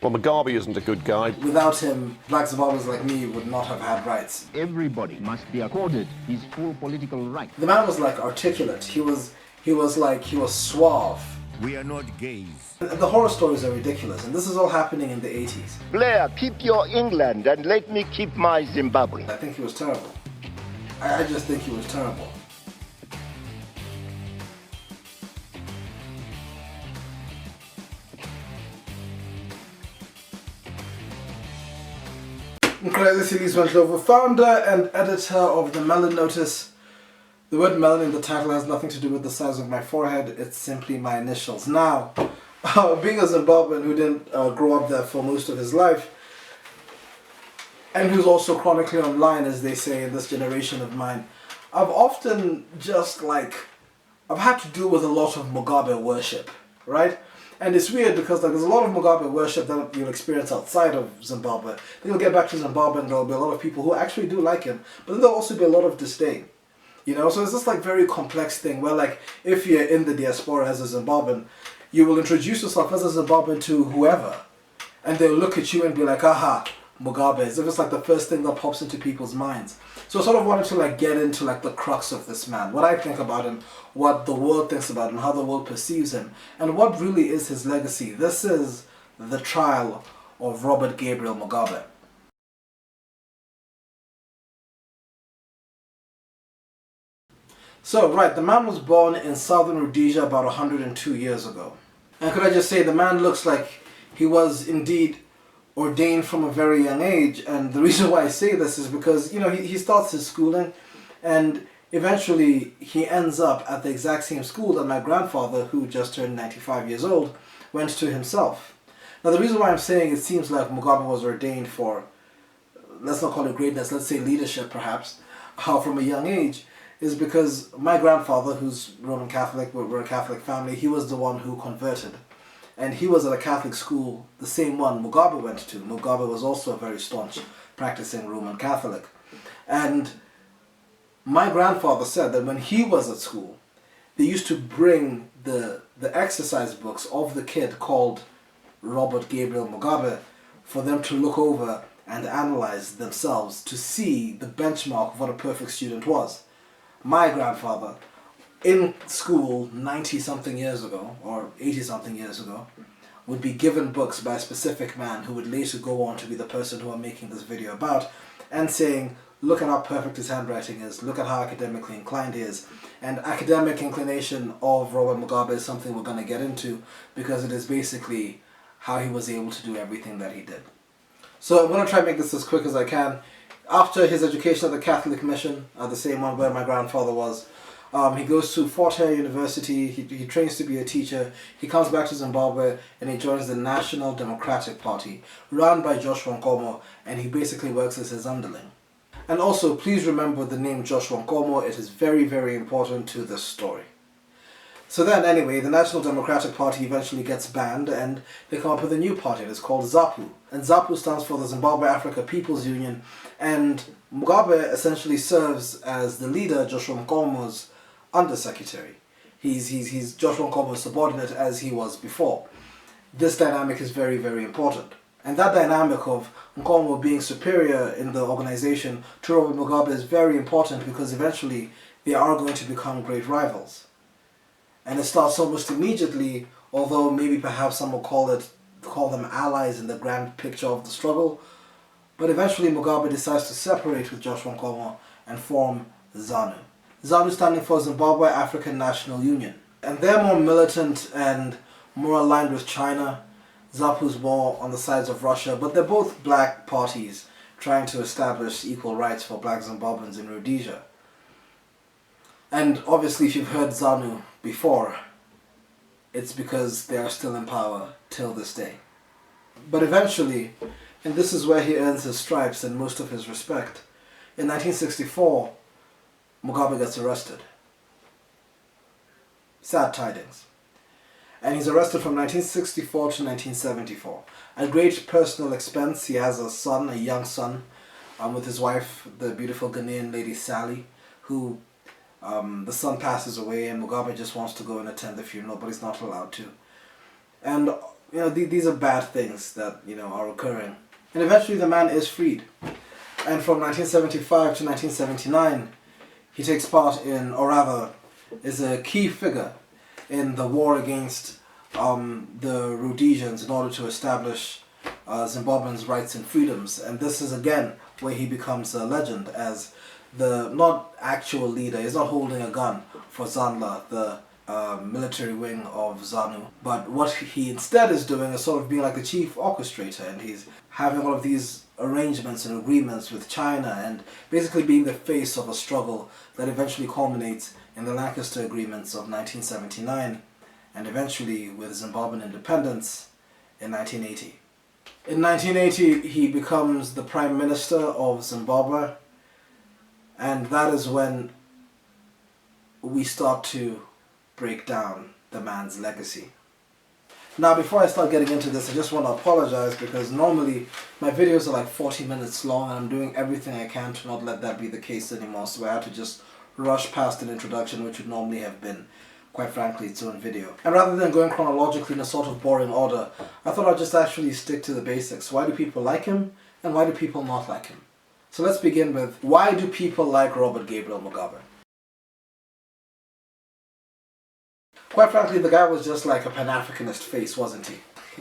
Well, Mugabe isn't a good guy. Without him, black Zimbabweans like me would not have had rights. Everybody must be accorded his full political right. The man was like articulate. He was suave. We are not gays. The horror stories are ridiculous, and this is all happening in the 80s. Blair, keep your England and let me keep my Zimbabwe. I think he was terrible. I just think he was terrible. Gukurahundi Wendlovu, founder and editor of the Melon Notice. The word melon in the title has nothing to do with the size of my forehead, it's simply my initials. Now, being a Zimbabwean who didn't grow up there for most of his life, and who's also chronically online, as they say in this generation of mine, I've often I've had to deal with a lot of Mugabe worship, right? And it's weird because there's a lot of Mugabe worship that you'll experience outside of Zimbabwe. Then you'll get back to Zimbabwe and there'll be a lot of people who actually do like him, but then there'll also be a lot of disdain. You know, so it's this very complex thing where if you're in the diaspora as a Zimbabwean, you will introduce yourself as a Zimbabwean to whoever, and they'll look at you and be like, aha, Mugabe, as if it's the first thing that pops into people's minds. So I sort of wanted to get into the crux of this man, what I think about him, what the world thinks about him, how the world perceives him, and what really is his legacy. This is the trial of Robert Gabriel Mugabe. So, right, the man was born in southern Rhodesia about 102 years ago. And could I just say, the man looks like he was indeed ordained from a very young age, and the reason why I say this is because, he starts his schooling, and eventually he ends up at the exact same school that my grandfather, who just turned 95 years old, went to himself. Now the reason why I'm saying it seems like Mugabe was ordained for, let's not call it greatness, let's say leadership perhaps, from a young age, is because my grandfather, who's Roman Catholic, we're a Catholic family, he was the one who converted. And he was at a Catholic school, the same one Mugabe went to. Mugabe was also a very staunch practicing Roman Catholic. And my grandfather said that when he was at school, they used to bring the exercise books of the kid called Robert Gabriel Mugabe for them to look over and analyze themselves to see the benchmark of what a perfect student was. My grandfather, in school 90-something years ago, or 80-something years ago, would be given books by a specific man who would later go on to be the person who I'm making this video about, and saying, look at how perfect his handwriting is, look at how academically inclined he is. And academic inclination of Robert Mugabe is something we're going to get into, because it is basically how he was able to do everything that he did. So I'm going to try and make this as quick as I can. After his education at the Catholic Mission, the same one where my grandfather was, he goes to Fort Hare University, he trains to be a teacher, he comes back to Zimbabwe and he joins the National Democratic Party, run by Joshua Nkomo, and he basically works as his underling. And also, please remember the name Joshua Nkomo, it is very, very important to this story. So then, anyway, the National Democratic Party eventually gets banned and they come up with a new party, it's called ZAPU. And ZAPU stands for the Zimbabwe Africa People's Union, and Mugabe essentially serves as the leader, Joshua Nkomo's undersecretary. He's Joshua Nkomo's subordinate as he was before. This dynamic is very, very important. And that dynamic of Nkomo being superior in the organization to Robert Mugabe is very important because eventually they are going to become great rivals. And it starts almost immediately, although maybe perhaps some will call them allies in the grand picture of the struggle. But eventually Mugabe decides to separate with Joshua Nkomo and form ZANU. ZANU standing for Zimbabwe African National Union. And they're more militant and more aligned with China. ZAPU's more on the sides of Russia, but they're both black parties trying to establish equal rights for black Zimbabweans in Rhodesia. And obviously if you've heard ZANU before, it's because they are still in power till this day. But eventually, and this is where he earns his stripes and most of his respect, in 1964, Mugabe gets arrested. Sad tidings. And he's arrested from 1964 to 1974. At great personal expense, he has a son, a young son, with his wife, the beautiful Ghanaian lady Sally, who the son passes away and Mugabe just wants to go and attend the funeral, but he's not allowed to. And these are bad things that, are occurring. And eventually the man is freed. And from 1975 to 1979, he takes part in, or rather, is a key figure in the war against the Rhodesians in order to establish Zimbabweans' rights and freedoms. And this is again where he becomes a legend as the not actual leader. He's not holding a gun for Zanla, the military wing of ZANU, but what he instead is doing is sort of being like the chief orchestrator, and he's having all of these arrangements and agreements with China and basically being the face of a struggle that eventually culminates in the Lancaster Agreements of 1979 and eventually with Zimbabwean independence in 1980. In 1980 he becomes the Prime Minister of Zimbabwe, and that is when we start to break down the man's legacy. Now, before I start getting into this, I just want to apologize because normally my videos are like 40 minutes long and I'm doing everything I can to not let that be the case anymore, so I had to just rush past an introduction which would normally have been, quite frankly, its own video. And rather than going chronologically in a sort of boring order, I thought I'd just actually stick to the basics. Why do people like him and why do people not like him? So let's begin with, why do people like Robert Gabriel Mugabe? Quite frankly, the guy was just like a Pan-Africanist face, wasn't he?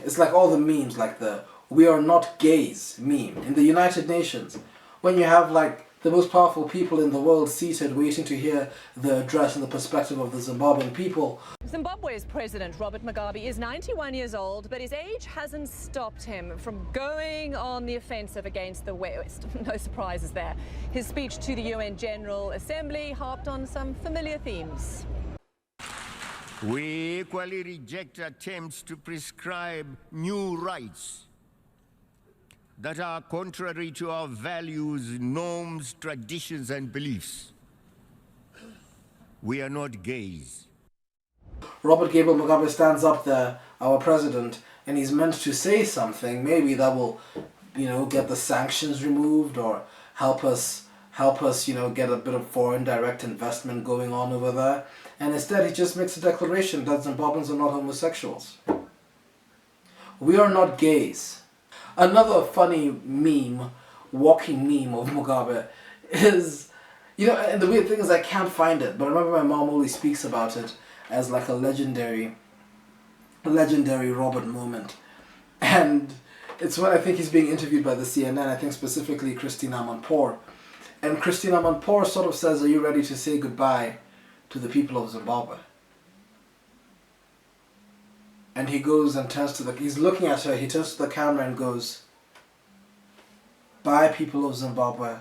It's like all the memes, like the "we are not gays" meme in the United Nations, when you have like the most powerful people in the world seated waiting to hear the address and the perspective of the Zimbabwean people. Zimbabwe's President Robert Mugabe is 91 years old, but his age hasn't stopped him from going on the offensive against the West. No surprises there. His speech to the UN General Assembly harped on some familiar themes. We equally reject attempts to prescribe new rights that are contrary to our values, norms, traditions, and beliefs. We are not gays. Robert Gabriel Mugabe stands up there, our president, and he's meant to say something, maybe that will, get the sanctions removed or help us, get a bit of foreign direct investment going on over there. And instead he just makes a declaration that Zimbabweans are not homosexuals. We are not gays. Another funny meme, walking meme of Mugabe is, and the weird thing is I can't find it, but I remember my mom always speaks about it as like a legendary Robert moment. And it's when I think he's being interviewed by the CNN, I think specifically Christina Amanpour. And Christina Amanpour sort of says, "Are you ready to say goodbye to the people of Zimbabwe?" And he goes and he's looking at her, he turns to the camera and goes, "Bye, people of Zimbabwe."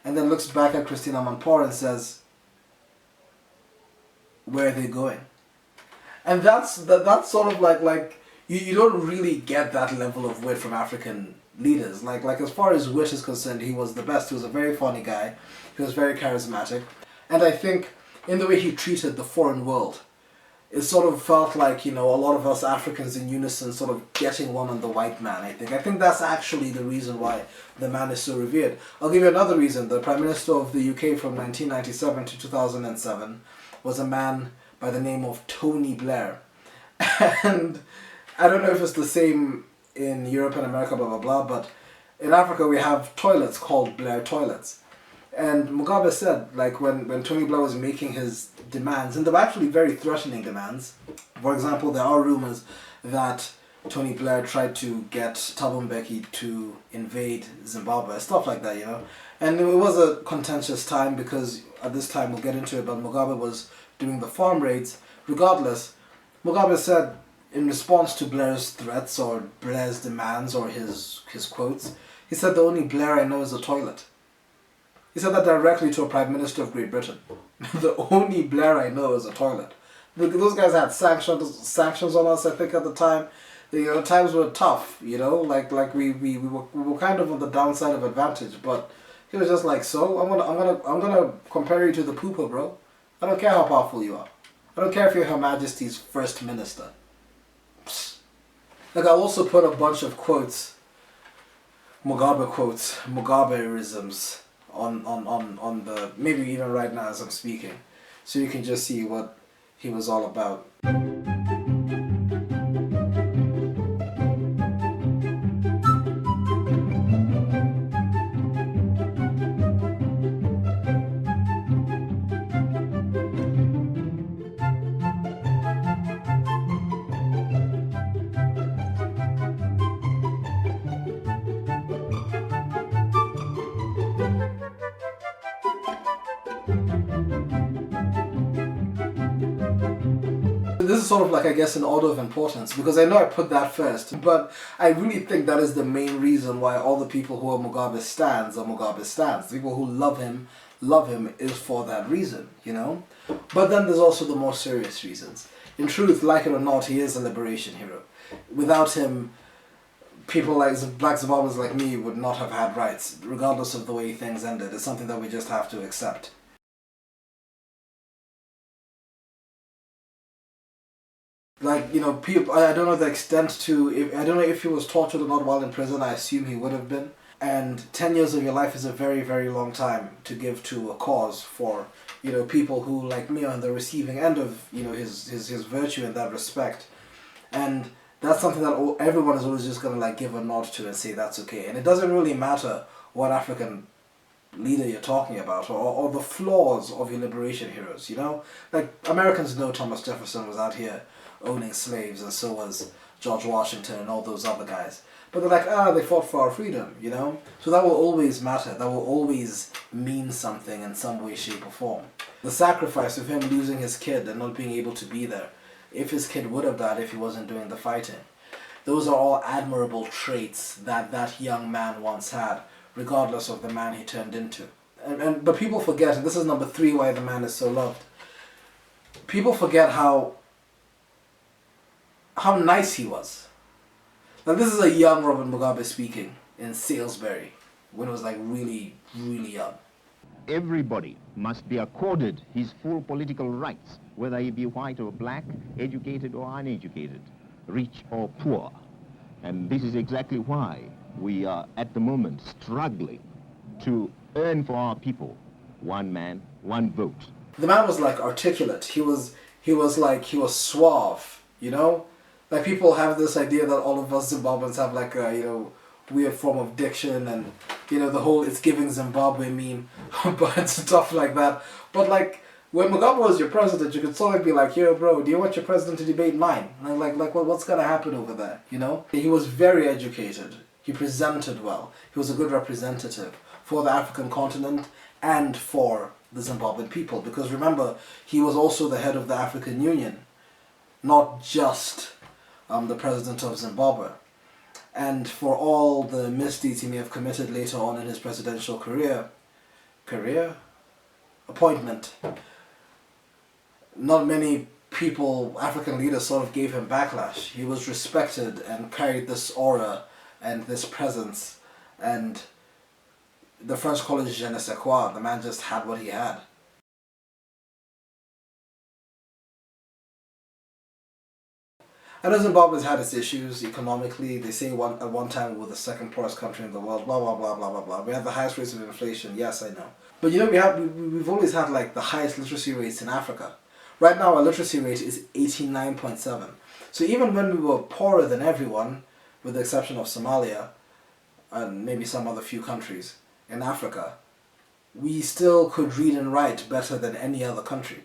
And then looks back at Christina Amanpour and says, "Where are they going?" And that's sort of like you don't really get that level of wit from African leaders. Like as far as wit is concerned, he was the best. He was a very funny guy. He was very charismatic. And I think in the way he treated the foreign world, it sort of felt like, a lot of us Africans in unison sort of getting one on the white man, I think that's actually the reason why the man is so revered. I'll give you another reason. The Prime Minister of the UK from 1997 to 2007 was a man by the name of Tony Blair. And I don't know if it's the same in Europe and America, blah, blah, blah, but in Africa we have toilets called Blair toilets. And Mugabe said, like, when Tony Blair was making his demands, and they were actually very threatening demands. For example, there are rumors that Tony Blair tried to get Thabo Mbeki to invade Zimbabwe, stuff like that, And it was a contentious time because at this time, we'll get into it, but Mugabe was doing the farm raids. Regardless, Mugabe said, in response to Blair's threats or Blair's demands or his quotes, he said, "The only Blair I know is a toilet." He said that directly to a Prime Minister of Great Britain. "The only Blair I know is a toilet." Those guys had sanctions on us, I think, at the time. The times were tough, like we were kind of on the downside of advantage, but he was just like, "So I'm gonna compare you to the pooper, bro. I don't care how powerful you are. I don't care if you're Her Majesty's First Minister." Psst. Like, I'll also put a bunch of quotes, Mugabeisms on the, maybe even right now as I'm speaking, so you can just see what he was all about. this is sort of like, I guess, an order of importance, because I know I put that first, but I really think that is the main reason why all the people who are Mugabe stands are Mugabe stands. The people who love him is for that reason, you know? But then there's also the more serious reasons. In truth, like it or not, he is a liberation hero. Without him, people like black Zimbabweans like me would not have had rights, regardless of the way things ended. It's something that we just have to accept. Like, you know, people, I don't know the extent to, I don't know if he was tortured or not while in prison. I assume he would have been. And 10 years of your life is a very, very long time to give to a cause for, you know, people who, like me, are on the receiving end of, you know, his virtue in that respect. And that's something that everyone is always just going to, like, give a nod to and say that's okay. And it doesn't really matter what African leader you're talking about, or the flaws of your liberation heroes, you know? Like, Americans know Thomas Jefferson was out here owning slaves, and so was George Washington and all those other guys. But they're like, they fought for our freedom, you know? So that will always matter. That will always mean something in some way, shape, or form. The sacrifice of him losing his kid and not being able to be there, if his kid would have died if he wasn't doing the fighting, those are all admirable traits that that young man once had, regardless of the man he turned into. But people forget, and this is number 3 why the man is so loved. People forget how nice he was. Now this is a young Robert Mugabe speaking in Salisbury, when it was like really, really young. Everybody must be accorded his full political rights, whether he be white or black, educated or uneducated, rich or poor. And this is exactly why we are at the moment struggling to earn for our people one man, one vote. The man was like articulate. He was suave, you know? Like, people have this idea that all of us Zimbabweans have like a, you know, weird form of diction, and, you know, the whole "it's giving Zimbabwe" meme, but stuff like that. But like, when Mugabe was your president, you could sort of be like, "Yo, bro, do you want your president to debate mine?" And like what's gonna happen over there, you know? He was very educated. He presented well. He was a good representative for the African continent and for the Zimbabwean people. Because remember, he was also the head of the African Union, not just the president of Zimbabwe. And for all the misdeeds he may have committed later on in his presidential appointment, not many people, African leaders, sort of gave him backlash. He was respected and carried this aura and this presence, and the French call it je ne sais quoi. The man just had what he had. I know Zimbabwe's had its issues economically. They say at one time we were the second poorest country in the world, blah, blah, blah, blah, blah, blah. We have the highest rates of inflation, yes, I know. But you know, we've always had like the highest literacy rates in Africa. Right now our literacy rate is 89.7. So even when we were poorer than everyone, with the exception of Somalia, and maybe some other few countries in Africa, we still could read and write better than any other country.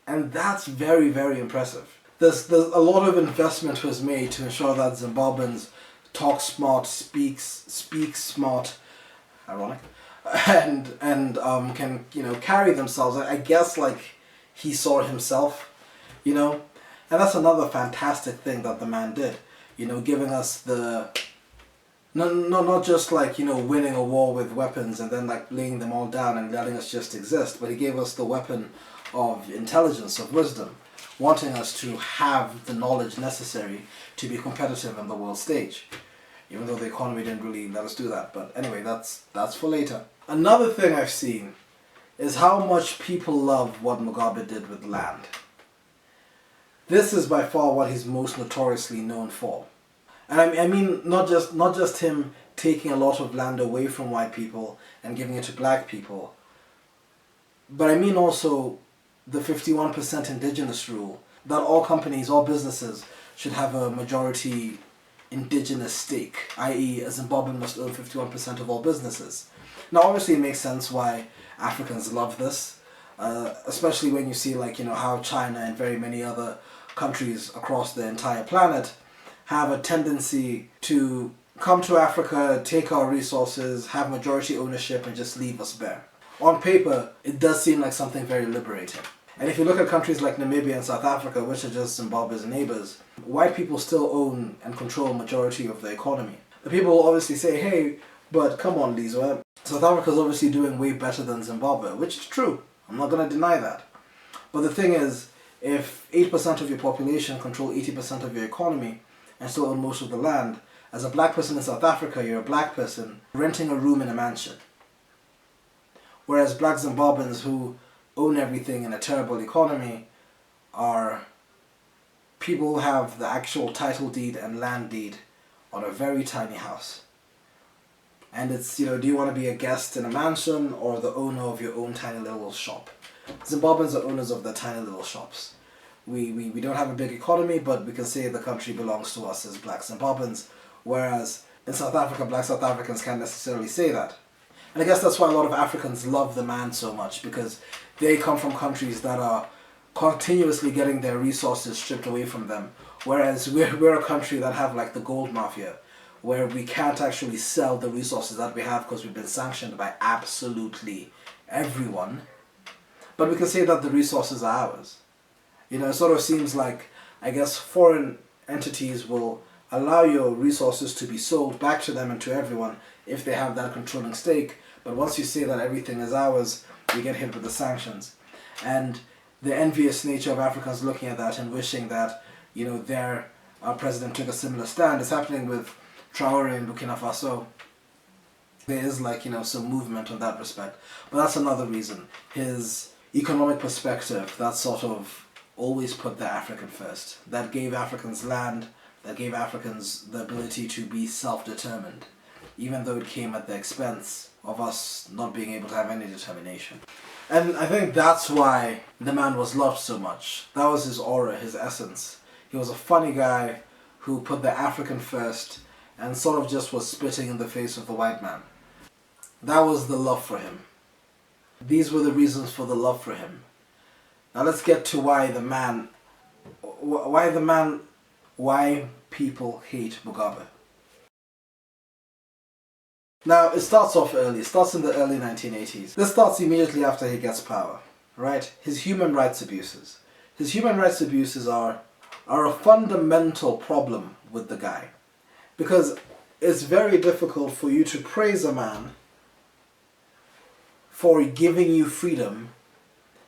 And that's very, very impressive. There's a lot of investment was made to ensure that Zimbabweans talk smart, speak smart, ironic, and can, you know, carry themselves. I guess like he saw himself, you know, and that's another fantastic thing that the man did, you know, giving us the not just like, you know, winning a war with weapons and then like laying them all down and letting us just exist, but he gave us the weapon of intelligence, of wisdom, wanting us to have the knowledge necessary to be competitive on the world stage. Even though the economy didn't really let us do that. But anyway, that's for later. Another thing I've seen is how much people love what Mugabe did with land. This is by far what he's most notoriously known for. And I mean not just him taking a lot of land away from white people and giving it to black people, but I mean also the 51% indigenous rule, that all companies, all businesses should have a majority indigenous stake, i.e. a Zimbabwean must own 51% of all businesses. Now obviously it makes sense why Africans love this, especially when you see like, you know, how China and very many other countries across the entire planet have a tendency to come to Africa, take our resources, have majority ownership and just leave us bare. On paper, it does seem like something very liberating. And if you look at countries like Namibia and South Africa, which are just Zimbabwe's neighbors, white people still own and control a majority of the economy. The people will obviously say, hey, but come on, Lizwa, South Africa's obviously doing way better than Zimbabwe, which is true. I'm not going to deny that. But the thing is, if 8% of your population control 80% of your economy and still own most of the land, as a black person in South Africa, you're a black person renting a room in a mansion. Whereas black Zimbabweans who own everything in a terrible economy are people who have the actual title deed and land deed on a very tiny house. And it's, do you want to be a guest in a mansion or the owner of your own tiny little shop? Zimbabweans are owners of their tiny little shops. We don't have a big economy, but we can say the country belongs to us as black Zimbabweans, whereas in South Africa, black South Africans can't necessarily say that. And I guess that's why a lot of Africans love the man so much, because they come from countries that are continuously getting their resources stripped away from them, whereas we're a country that have like the gold mafia, where we can't actually sell the resources that we have because we've been sanctioned by absolutely everyone. But we can say that the resources are ours. It sort of seems like, I guess, foreign entities will allow your resources to be sold back to them and to everyone if they have that controlling stake. But once you say that everything is ours, you get hit with the sanctions. And the envious nature of Africans looking at that and wishing that, their president took a similar stand. It's happening with Traore in Burkina Faso. There is some movement on that respect. But that's another reason. His economic perspective, that sort of always put the African first. That gave Africans land, that gave Africans the ability to be self-determined, even though it came at the expense of us not being able to have any determination. And I think that's why the man was loved so much. That was his aura, his essence. He was a funny guy who put the African first and sort of just was spitting in the face of the white man. That was the love for him. These were the reasons for the love for him. Now let's get to why people hate Mugabe. Now, it starts off early. It starts in the early 1980s. This starts immediately after he gets power, right? His human rights abuses. His human rights abuses are a fundamental problem with the guy. Because it's very difficult for you to praise a man for giving you freedom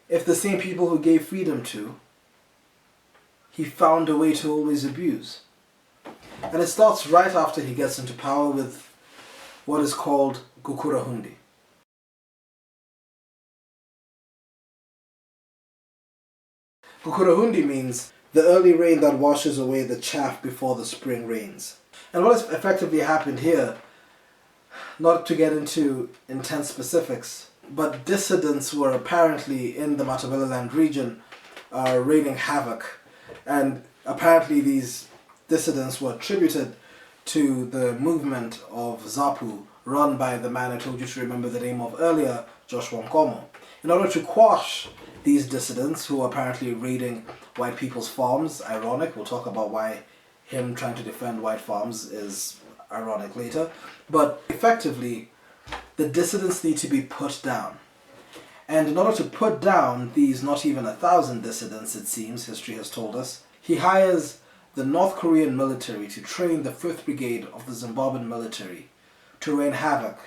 if the same people who gave freedom to, he found a way to always abuse. And it starts right after he gets into power with what is called Gukurahundi. Gukurahundi means the early rain that washes away the chaff before the spring rains. And what has effectively happened here, not to get into intense specifics, but dissidents were apparently in the Matabeleland region wreaking havoc. And apparently these dissidents were attributed to the movement of ZAPU run by the man I told you to remember the name of earlier, Joshua Nkomo. In order to quash these dissidents who are apparently raiding white people's farms, ironic, we'll talk about why him trying to defend white farms is ironic later, but effectively the dissidents need to be put down. And in order to put down these not even 1,000 dissidents, it seems, history has told us, he hires the North Korean military to train the 5th Brigade of the Zimbabwean military to rain havoc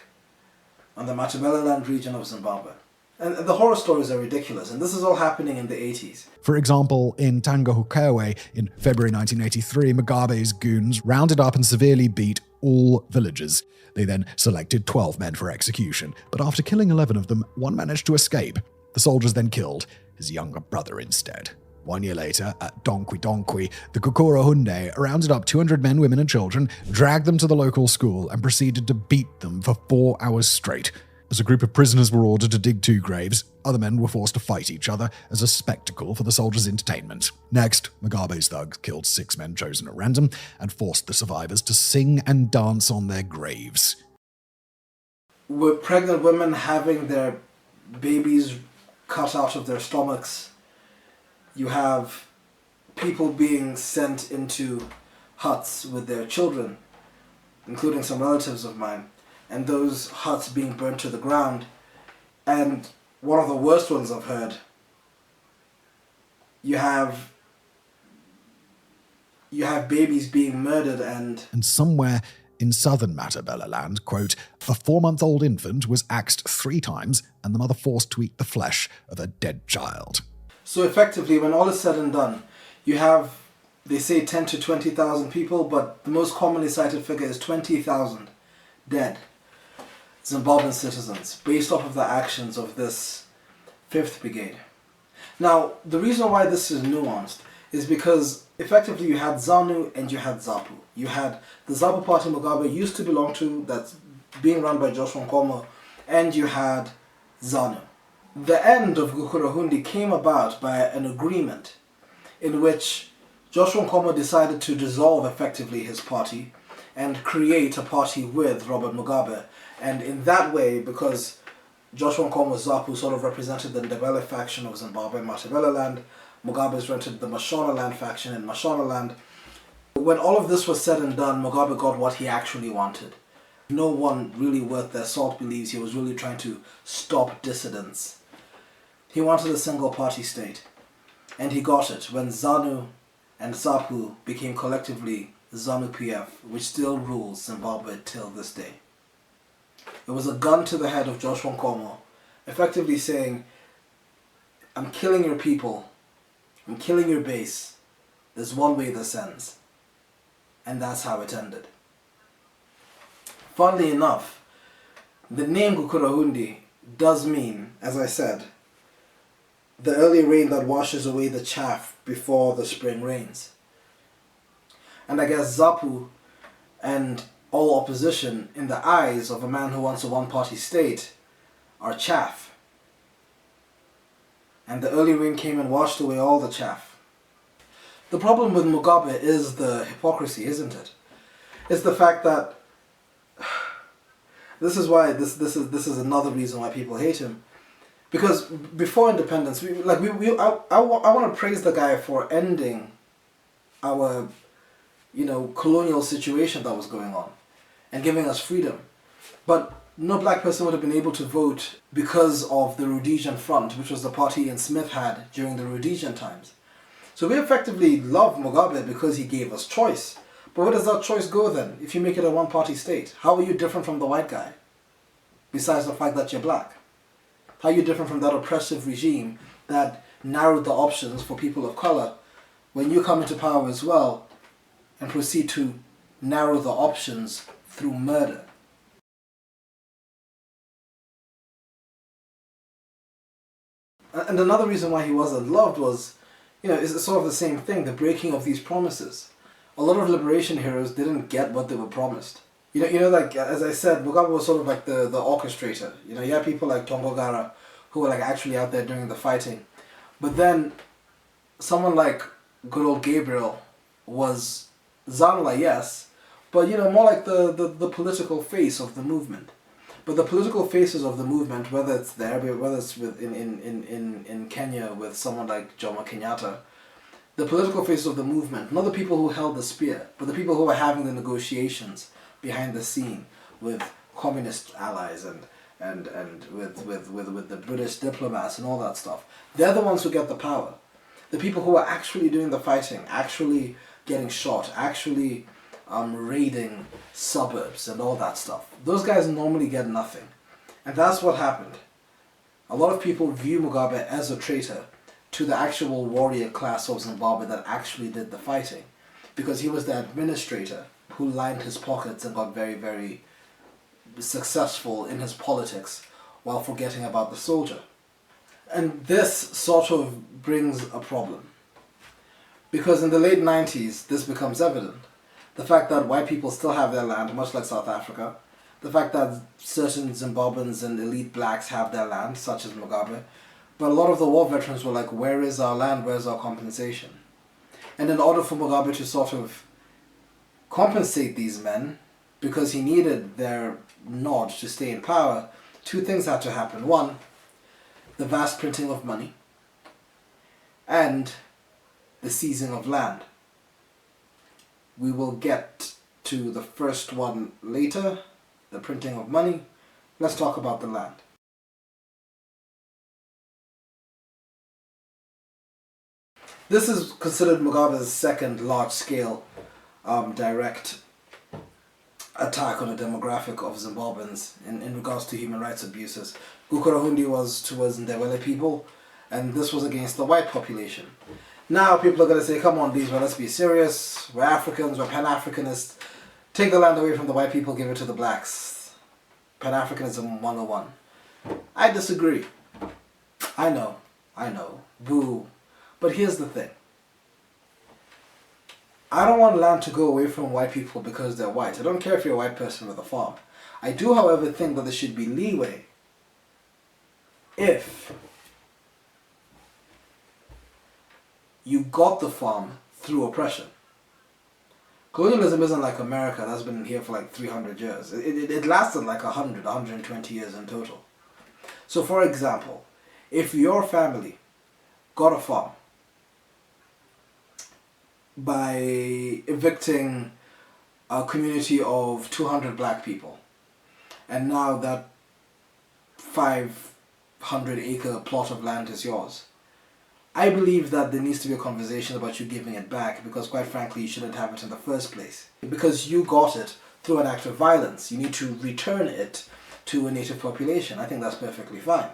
on the Matabeleland region of Zimbabwe. And the horror stories are ridiculous, and this is all happening in the 80s. For example, in Tangahukewe in February 1983, Mugabe's goons rounded up and severely beat all villagers. They then selected 12 men for execution, but after killing 11 of them, one managed to escape. The soldiers then killed his younger brother instead. 1 year later, at Donkwi, the Gukurahundi rounded up 200 men, women and children, dragged them to the local school, and proceeded to beat them for 4 hours straight. As a group of prisoners were ordered to dig 2 graves, other men were forced to fight each other as a spectacle for the soldiers' entertainment. Next, Mugabe's thugs killed 6 men chosen at random and forced the survivors to sing and dance on their graves. With pregnant women having their babies cut out of their stomachs, you have people being sent into huts with their children, including some relatives of mine, and those huts being burnt to the ground. And one of the worst ones I've heard you have babies being murdered and somewhere in southern Matabeleland, quote, a 4-month-old infant was axed 3 times and the mother forced to eat the flesh of a dead child. So effectively, when all is said and done, you have, they say 10 to 20,000 people, but the most commonly cited figure is 20,000 dead Zimbabwean citizens based off of the actions of this 5th Brigade. Now, the reason why this is nuanced is because effectively you had ZANU and you had ZAPU. You had the ZAPU party Mugabe used to belong to, that's being run by Joshua Nkomo, and you had ZANU. The end of Gukurahundi came about by an agreement in which Joshua Nkomo decided to dissolve effectively his party and create a party with Robert Mugabe. And in that way, because Joshua Nkomo's ZAPU sort of represented the Ndebele faction of Zimbabwe and Matabeleland, Mugabe's rented the Mashonaland faction in Mashonaland. When all of this was said and done, Mugabe got what he actually wanted. No one really worth their salt believes he was really trying to stop dissidents. He wanted a single party state. And he got it when ZANU and ZAPU became collectively ZANU-PF, which still rules Zimbabwe till this day. It was a gun to the head of Joshua Nkomo, effectively saying, I'm killing your people, I'm killing your base, there's one way this ends. And that's how it ended. Funnily enough, the name Gukurahundi does mean, as I said, the early rain that washes away the chaff before the spring rains. And I guess ZAPU and all opposition, in the eyes of a man who wants a one-party state, are chaff. And the early rain came and washed away all the chaff. The problem with Mugabe is the hypocrisy, isn't it? It's the fact that this is why this is another reason why people hate him. Because before independence, I want to praise the guy for ending our colonial situation that was going on and giving us freedom. But no black person would have been able to vote because of the Rhodesian Front, which was the party Ian Smith had during the Rhodesian times. So we effectively love Mugabe because he gave us choice. But where does that choice go then, if you make it a one-party state? How are you different from the white guy, besides the fact that you're black? How are you different from that oppressive regime that narrowed the options for people of color when you come into power as well and proceed to narrow the options through murder? And another reason why he wasn't loved was, it's sort of the same thing, the breaking of these promises. A lot of liberation heroes didn't get what they were promised. Like as I said, Mugabe was sort of like the orchestrator. You had people like Tongogara who were like actually out there doing the fighting. But then someone like good old Gabriel was Zanla, yes, but more like the political face of the movement. But the political faces of the movement, whether it's there, whether it's in Kenya with someone like Jomo Kenyatta, the political faces of the movement, not the people who held the spear, but the people who were having the negotiations behind the scene with communist allies and with the British diplomats and all that stuff. They're the ones who get the power. The people who are actually doing the fighting, actually getting shot, actually raiding suburbs and all that stuff. Those guys normally get nothing. And that's what happened. A lot of people view Mugabe as a traitor to the actual warrior class of Zimbabwe that actually did the fighting, because he was the administrator who lined his pockets and got very, very successful in his politics while forgetting about the soldier. And this sort of brings a problem, because in the late 90s this becomes evident. The fact that white people still have their land, much like South Africa. The fact that certain Zimbabweans and elite blacks have their land, such as Mugabe. But a lot of the war veterans were like, where is our land, where's our compensation? And in order for Mugabe to sort of compensate these men, because he needed their nod to stay in power, two things had to happen. One, the vast printing of money, and the seizing of land. We will get to the first one later, the printing of money. Let's talk about the land. This is considered Mugabe's second large-scale direct attack on the demographic of Zimbabweans in regards to human rights abuses. Gukurahundi was towards Ndebele people, and this was against the white population. Now people are going to say, come on, Beesman, let's be serious. We're Africans, we're Pan-Africanists. Take the land away from the white people, give it to the blacks. Pan-Africanism 101. I disagree. I know. Boo. But here's the thing. I don't want land to go away from white people because they're white. I don't care if you're a white person with a farm. I do, however, think that there should be leeway if you got the farm through oppression. Colonialism isn't like America that's been here for like 300 years. It lasted like 100, 120 years in total. So for example, if your family got a farm by evicting a community of 200 black people, and now that 500-acre plot of land is yours, I believe that there needs to be a conversation about you giving it back, because quite frankly you shouldn't have it in the first place. Because you got it through an act of violence, you need to return it to a native population. I think that's perfectly fine.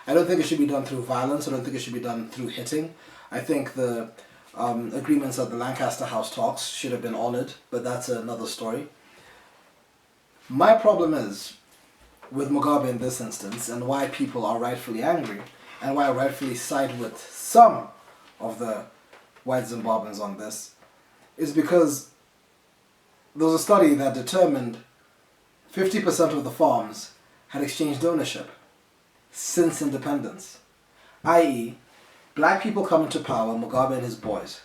I don't think it should be done through violence. I don't think it should be done through hitting. I think the agreements at the Lancaster House talks should have been honoured, but that's another story. My problem is with Mugabe in this instance, and why people are rightfully angry, and why I rightfully side with some of the white Zimbabweans on this, is because there was a study that determined 50% of the farms had exchanged ownership since independence. I.e., black people come into power, Mugabe and his boys.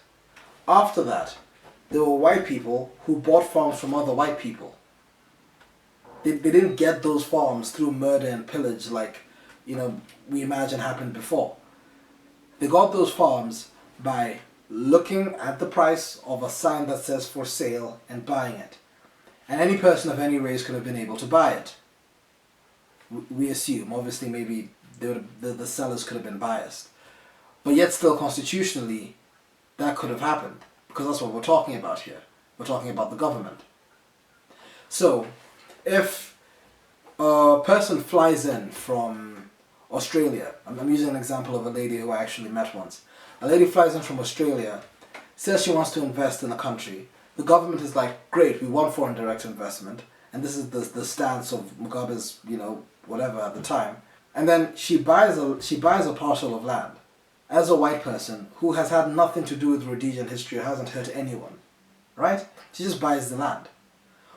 After that, there were white people who bought farms from other white people. They didn't get those farms through murder and pillage like, we imagine happened before. They got those farms by looking at the price of a sign that says for sale and buying it. And any person of any race could have been able to buy it. We assume, obviously maybe the sellers could have been biased. But yet still constitutionally, that could have happened. Because that's what we're talking about here. We're talking about the government. So, if a person flies in from Australia, I'm using an example of a lady who I actually met once. A lady flies in from Australia, says she wants to invest in a country. The government is like, great, we want foreign direct investment. And this is the stance of Mugabe's, whatever at the time. And then she buys a parcel of land as a white person who has had nothing to do with Rhodesian history or hasn't hurt anyone. Right? She just buys the land.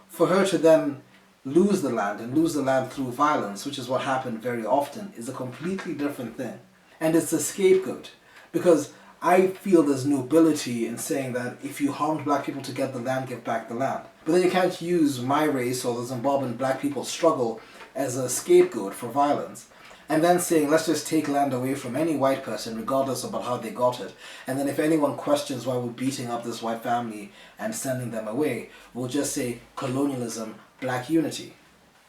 For her to then lose the land and lose the land through violence, which is what happened very often, is a completely different thing. And it's a scapegoat. Because I feel there's nobility in saying that if you harmed black people to get the land, give back the land. But then you can't use my race or the Zimbabwean black people's struggle as a scapegoat for violence. And then saying, let's just take land away from any white person, regardless about how they got it. And then if anyone questions why we're beating up this white family and sending them away, we'll just say colonialism, black unity.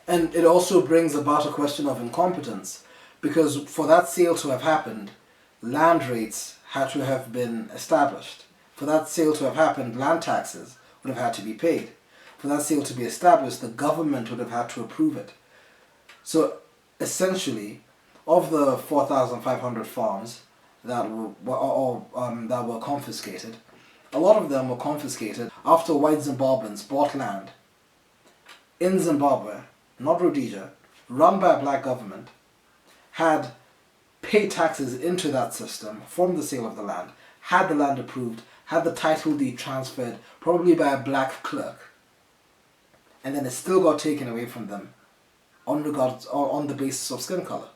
And it also brings about a question of incompetence. Because for that sale to have happened, land rates had to have been established. For that sale to have happened, land taxes would have had to be paid. For that sale to be established, the government would have had to approve it. So essentially, of the 4,500 farms that were confiscated, a lot of them were confiscated after white Zimbabweans bought land in Zimbabwe, not Rhodesia, run by a black government, had paid taxes into that system from the sale of the land, had the land approved, had the title deed transferred, probably by a black clerk, and then it still got taken away from them on the basis of skin color.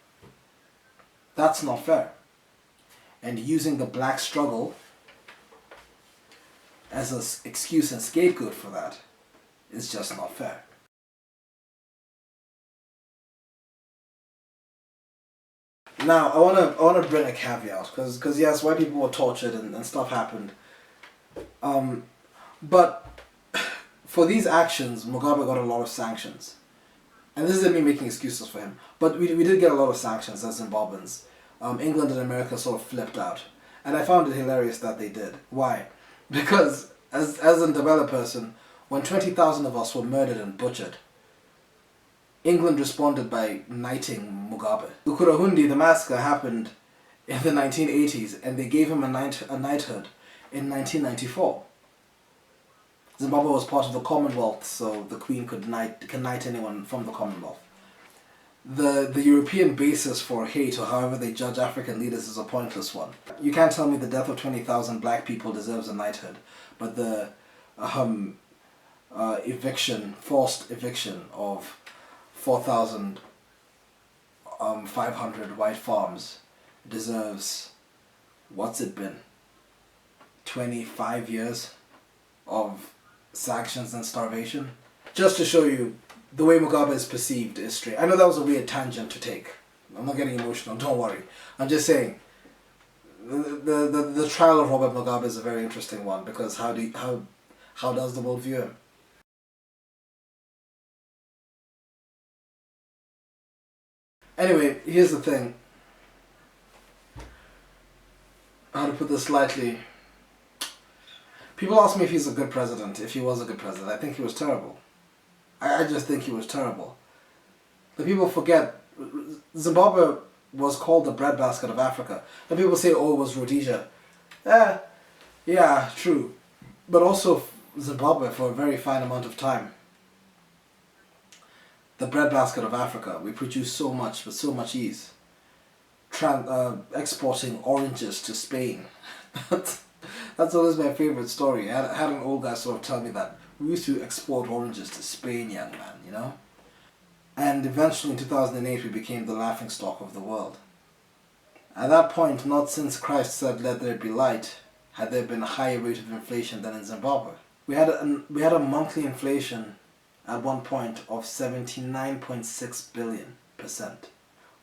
That's not fair. And using the black struggle as an excuse and scapegoat for that is just not fair. Now, I wanna bring a caveat, because yes, white people were tortured and stuff happened. But for these actions, Mugabe got a lot of sanctions. And this isn't me making excuses for him, but we did get a lot of sanctions as Zimbabweans. England and America sort of flipped out. And I found it hilarious that they did. Why? Because, as a Ndebele person, when 20,000 of us were murdered and butchered, England responded by knighting Mugabe. Gukurahundi, the massacre, happened in the 1980s, and they gave him a knighthood in 1994. Zimbabwe was part of the Commonwealth, so the Queen can knight anyone from the Commonwealth. The European basis for hate, or however they judge African leaders, is a pointless one. You can't tell me the death of 20,000 black people deserves a knighthood, but the forced eviction of 4,500 white farms deserves, what's it been, 25 years of sanctions and starvation? Just to show you, the way Mugabe is perceived is straight. I know that was a weird tangent to take. I'm not getting emotional, don't worry. I'm just saying, the trial of Robert Mugabe is a very interesting one, because how does the world view him? Anyway, here's the thing. How to put this lightly. People ask me if he's a good president, if he was a good president. I think he was terrible. I just think he was terrible. The people forget, Zimbabwe was called the breadbasket of Africa. And people say, oh, it was Rhodesia. Yeah, true. But also Zimbabwe for a very fine amount of time. The breadbasket of Africa. We produce so much with so much ease. Exporting oranges to Spain. That's always my favorite story. I had an old guy sort of tell me that. We used to export oranges to Spain, young man, you know? And eventually in 2008 we became the laughingstock of the world. At that point, not since Christ said, let there be light, had there been a higher rate of inflation than in Zimbabwe. We had a monthly inflation at one point of 79.6 billion%.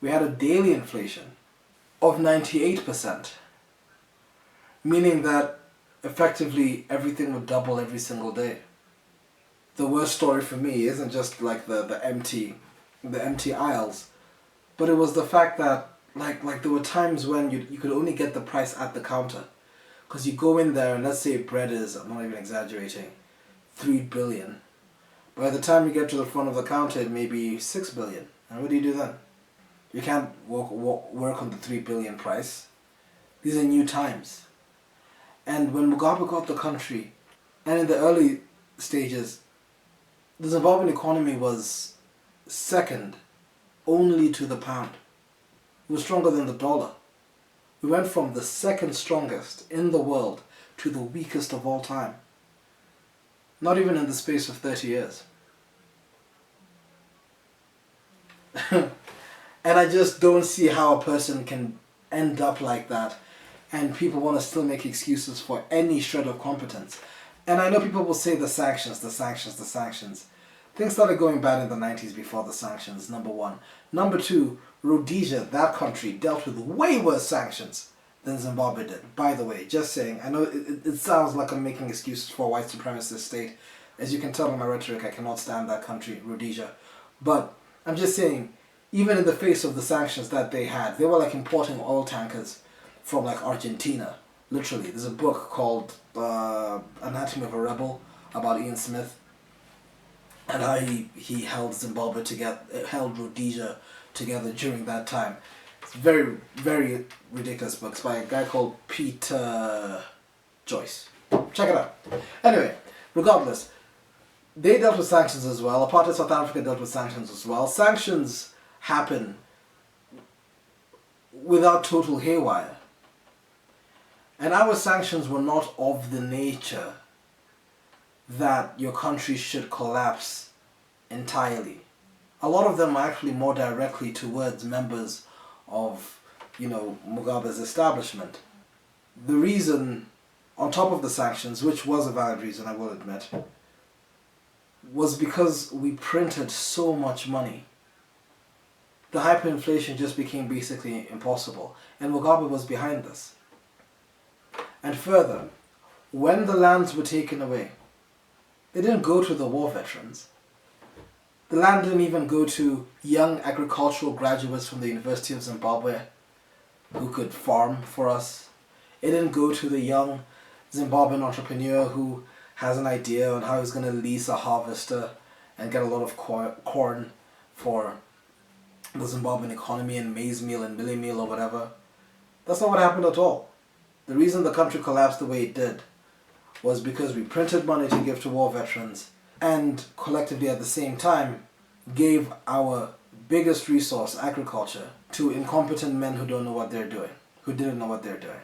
We had a daily inflation of 98%, meaning that effectively everything would double every single day. The worst story for me isn't just like the empty aisles, but it was the fact that like there were times when you could only get the price at the counter, because you go in there and let's say bread is, I'm not even exaggerating, 3 billion. By the time you get to the front of the counter, it may be 6 billion. And what do you do then? You can't work on the 3 billion price. These are new times. And when Mugabe got the country, and in the early stages, the Zimbabwean economy was second only to the pound. It was stronger than the dollar. We went from the second strongest in the world to the weakest of all time. Not even in the space of 30 years. And I just don't see how a person can end up like that, and people want to still make excuses for any shred of competence. And I know people will say the sanctions. Things started going bad in the 90s before the sanctions, number one. Number two, Rhodesia, that country, dealt with way worse sanctions than Zimbabwe did. By the way, just saying, I know it sounds like I'm making excuses for a white supremacist state. As you can tell by my rhetoric, I cannot stand that country, Rhodesia. But I'm just saying, even in the face of the sanctions that they had, they were like importing oil tankers from like Argentina. Literally, there's a book called Anatomy of a Rebel about Ian Smith and how he held Zimbabwe together, held Rhodesia together during that time. It's very, very ridiculous books by a guy called Peter Joyce. Check it out. Anyway, regardless, they dealt with sanctions as well. Apartheid South Africa dealt with sanctions as well. Sanctions happen without total haywire. And our sanctions were not of the nature that your country should collapse entirely. A lot of them are actually more directly towards members of, Mugabe's establishment. The reason, on top of the sanctions, which was a valid reason, I will admit, was because we printed so much money. The hyperinflation just became basically impossible, and Mugabe was behind this. And further, when the lands were taken away, they didn't go to the war veterans. The land didn't even go to young agricultural graduates from the University of Zimbabwe who could farm for us. It didn't go to the young Zimbabwean entrepreneur who has an idea on how he's going to lease a harvester and get a lot of corn for the Zimbabwean economy and maize meal and millet meal or whatever. That's not what happened at all. The reason the country collapsed the way it did was because we printed money to give to war veterans and collectively at the same time gave our biggest resource, agriculture, to incompetent men who don't know what they're doing, who didn't know what they're doing.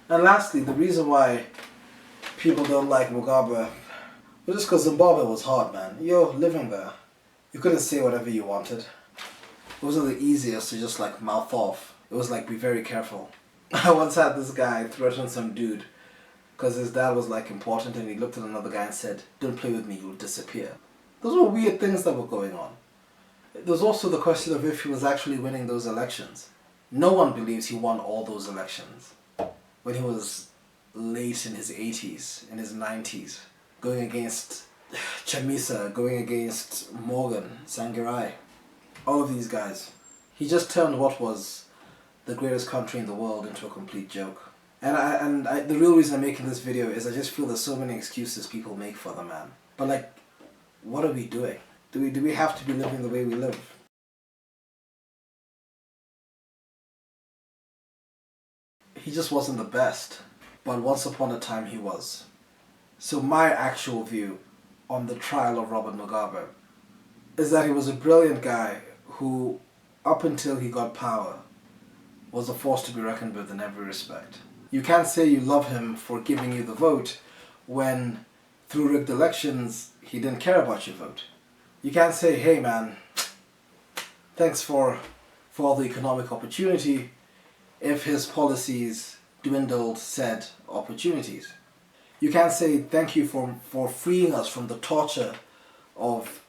And lastly, the reason why people don't like Mugabe was just because Zimbabwe was hard, man. You're living there. You couldn't say whatever you wanted. It wasn't the easiest to just like mouth off. It was like, be very careful. I once had this guy threaten some dude because his dad was like important, and he looked at another guy and said, don't play with me, you'll disappear. Those were weird things that were going on. There was also the question of if he was actually winning those elections. No one believes he won all those elections when he was late in his 80s, in his 90s, going against Chamisa, going against Morgan, Sangirai, all of these guys. He just turned what was the greatest country in the world into a complete joke. And the real reason I'm making this video is I just feel there's so many excuses people make for the man. But like, what are we doing? Do we have to be living the way we live? He just wasn't the best, but once upon a time he was. So my actual view on the trial of Robert Mugabe is that he was a brilliant guy who, up until he got power, was a force to be reckoned with in every respect. You can't say you love him for giving you the vote when, through rigged elections, he didn't care about your vote. You can't say, hey man, thanks for all the economic opportunity, if his policies dwindled said opportunities. You can't say thank you for freeing us from the torture of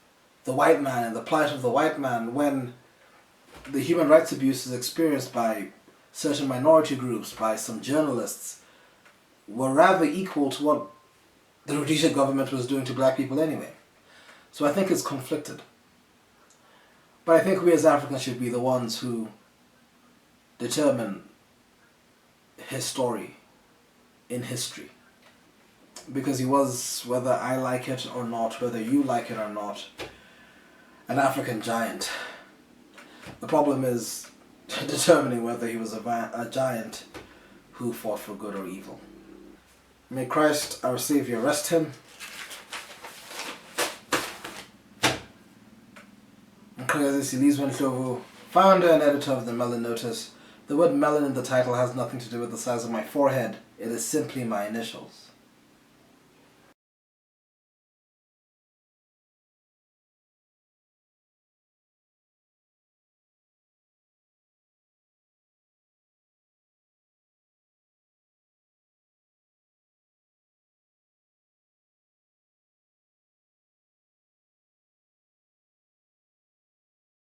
the white man and the plight of the white man when the human rights abuses experienced by certain minority groups, by some journalists, were rather equal to what the Rhodesia government was doing to black people anyway. So I think it's conflicted. But I think we as Africans should be the ones who determine his story in history. Because he was, whether I like it or not, whether you like it or not, an African giant. The problem is determining whether he was a giant who fought for good or evil. May Christ our Savior rest him. Founder and editor of the Melon Notice. The word melon in the title has nothing to do with the size of my forehead. It is simply my initials.